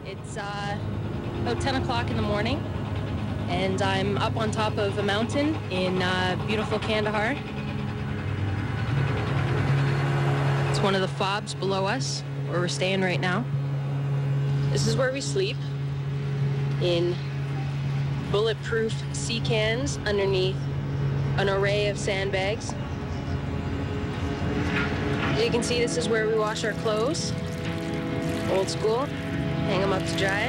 It's about 10 o'clock in the morning, and I'm up on top of a mountain in beautiful Kandahar. It's one of the fobs below us, where we're staying right now. This is where we sleep, in bulletproof sea cans underneath an array of sandbags. As you can see, this is where we wash our clothes. Old school. Hang them up to dry.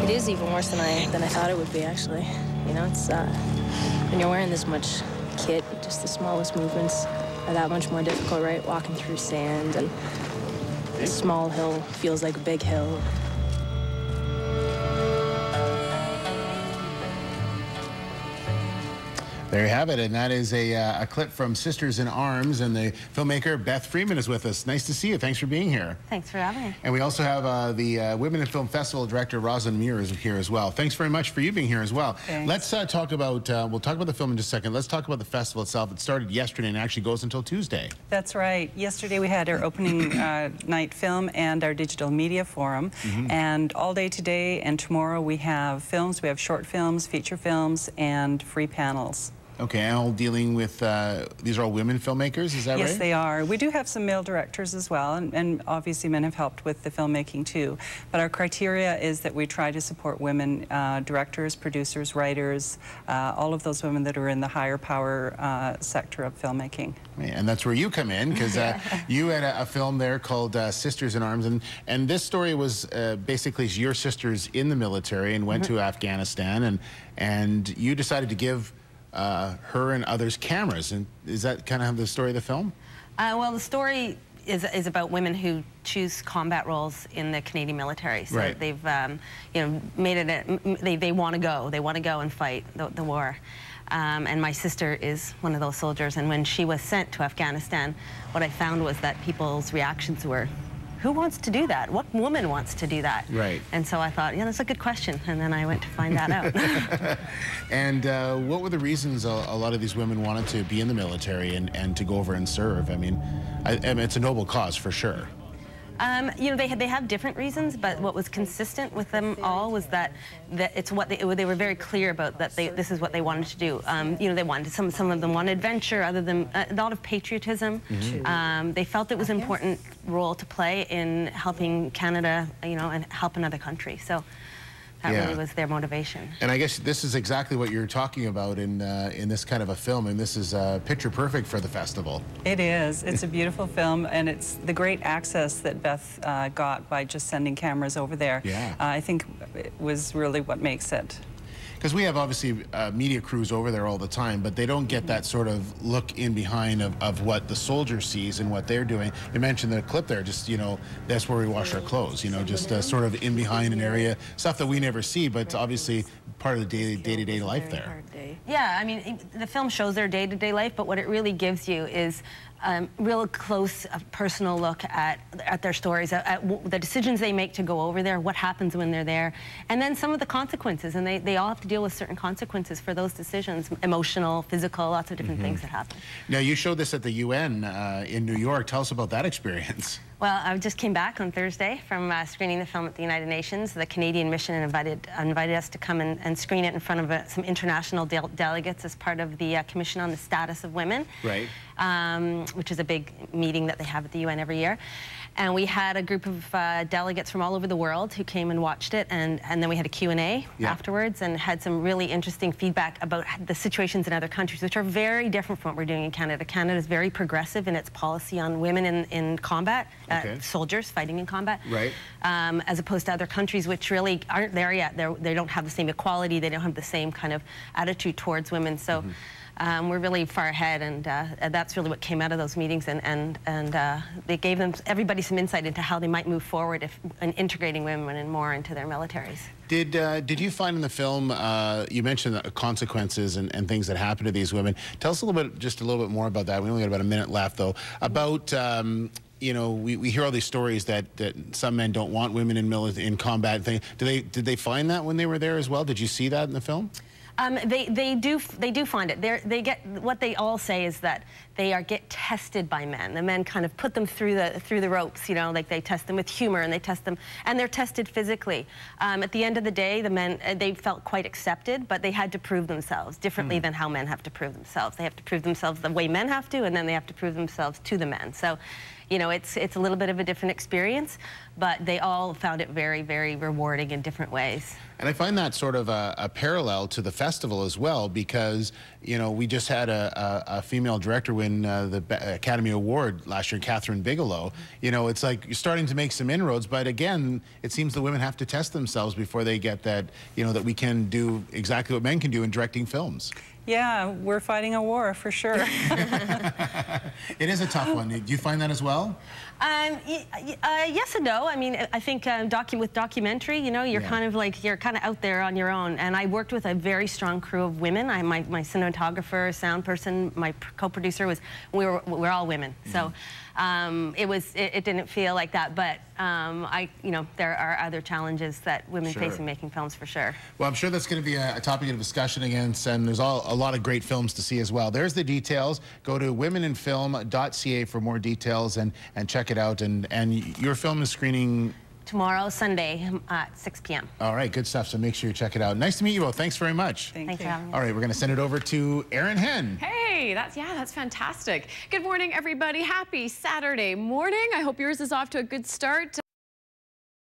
It is even worse than I thought it would be, actually. You know, it's when you're wearing this much kit, just the smallest movements are that much more difficult, right? Walking through sand, and a small hill feels like a big hill. There you have it, and that is a clip from Sisters in Arms, and the filmmaker Beth Freeman is with us. Nice to see you. Thanks for being here. Thanks for having me. And we also have the Women in Film Festival director Roslyn Muir is here as well. Thanks very much for you being here as well. Thanks. Let's talk about, we'll talk about the film in just a second. Let's talk about the festival itself. It started yesterday and actually goes until Tuesday. That's right. Yesterday we had our opening night film and our digital media forum. And all day today and tomorrow we have films. We have short films, feature films, and free panels. Okay, all dealing with, these are all women filmmakers, is that right? Yes, they are. We do have some male directors as well, and obviously men have helped with the filmmaking too. But our criteria is that we try to support women directors, producers, writers, all of those women that are in the higher power sector of filmmaking. And that's where you come in, because you had a film there called Sisters in Arms, and this story was basically your sisters in the military and went to Afghanistan, and you decided to give her and others cameras. And is that kind of the story of the film? Well, the story is about women who choose combat roles in the Canadian military. So they've, you know, made it. They want to go. They want to go and fight the war. And my sister is one of those soldiers. And when she was sent to Afghanistan, what I found was that people's reactions were, who wants to do that? What woman wants to do that? Right. And so I thought, yeah, that's a good question. And then I went to find that out. And what were the reasons a lot of these women wanted to be in the military and to go over and serve? I mean, it's a noble cause for sure. You know, they have different reasons, but what was consistent with them all was that it's what they were very clear about, that this is what they wanted to do. You know, they wanted some of them wanted adventure, other than a lot of patriotism. They felt it was an important role to play in helping Canada, you know, and help another country. So that really was their motivation. And I guess this is exactly what you're talking about in this kind of a film, and this is picture perfect for the festival. It is. It's a beautiful film, and it's the great access that Beth got by just sending cameras over there. Yeah. I think it was really what makes it. Because we have obviously media crews over there all the time, but they don't get that sort of look in behind of what the soldier sees and what they're doing. You mentioned the clip there, just, you know, that's where we wash our clothes, you know, just sort of in behind an area, stuff that we never see, but it's obviously part of the day-to-day life there. Yeah, I mean, the film shows their day-to-day life, but what it really gives you is real close, personal look at their stories, at the decisions they make to go over there, what happens when they're there, and then some of the consequences. And they all have to deal with certain consequences for those decisions, emotional, physical, lots of different things that happen. Now, you showed this at the UN in New York. Tell us about that experience. Well, I just came back on Thursday from screening the film at the United Nations. The Canadian mission invited us to come and screen it in front of some international delegates as part of the Commission on the Status of Women. Right. Which is a big meeting that they have at the UN every year. And we had a group of delegates from all over the world who came and watched it, and then we had a Q&A afterwards, and had some really interesting feedback about the situations in other countries, which are very different from what we're doing in Canada. Canada is very progressive in its policy on women in combat, soldiers fighting in combat, as opposed to other countries which really aren't there yet. They don't have the same equality, they don't have the same kind of attitude towards women. So. We're really far ahead, and that's really what came out of those meetings, and they gave everybody some insight into how they might move forward in integrating women and more into their militaries. Did you find in the film, you mentioned the consequences and things that happen to these women. Tell us just a little bit more about that. We only got about a minute left, though. About you know, we hear all these stories that some men don't want women in combat. Did they find that when they were there as well? Did you see that in the film? They do find it. They get what they all say is that they get tested by men. The men kind of put them through the ropes, you know, like they test them with humor and they test them, and they're tested physically. At the end of the day, the men they felt quite accepted, but they had to prove themselves differently than how men have to prove themselves. They have to prove themselves the way men have to, and then they have to prove themselves to the men. So, you know, it's a little bit of a different experience, but they all found it very, very rewarding in different ways. And I find that sort of a parallel to the festival as well, because, you know, we just had a female director win the Academy Award last year, Catherine Bigelow. You know, it's like you're starting to make some inroads, but again, it seems the women have to test themselves before they get that, you know, that we can do exactly what men can do in directing films. Yeah, we're fighting a war for sure. It is a tough one. Do you find that as well? Yes and no. I mean, I think with documentary, you know, you're kind of like, you're kind of out there on your own. And I worked with a very strong crew of women. My cinematographer, sound person, my co-producer we're all women. So it didn't feel like that. But you know, there are other challenges that women face in making films for sure. Well, I'm sure that's going to be a topic of discussion again, and there's a lot of great films to see as well. There's the details. Go to womeninfilm.ca for more details and check it out. And your film is screening tomorrow, Sunday, at 6 p.m. All right, good stuff. So make sure you check it out. Nice to meet you both. Thanks very much. Thanks for having us. All right, we're going to send it over to Erin Henn. Hey, that's fantastic. Good morning, everybody. Happy Saturday morning. I hope yours is off to a good start.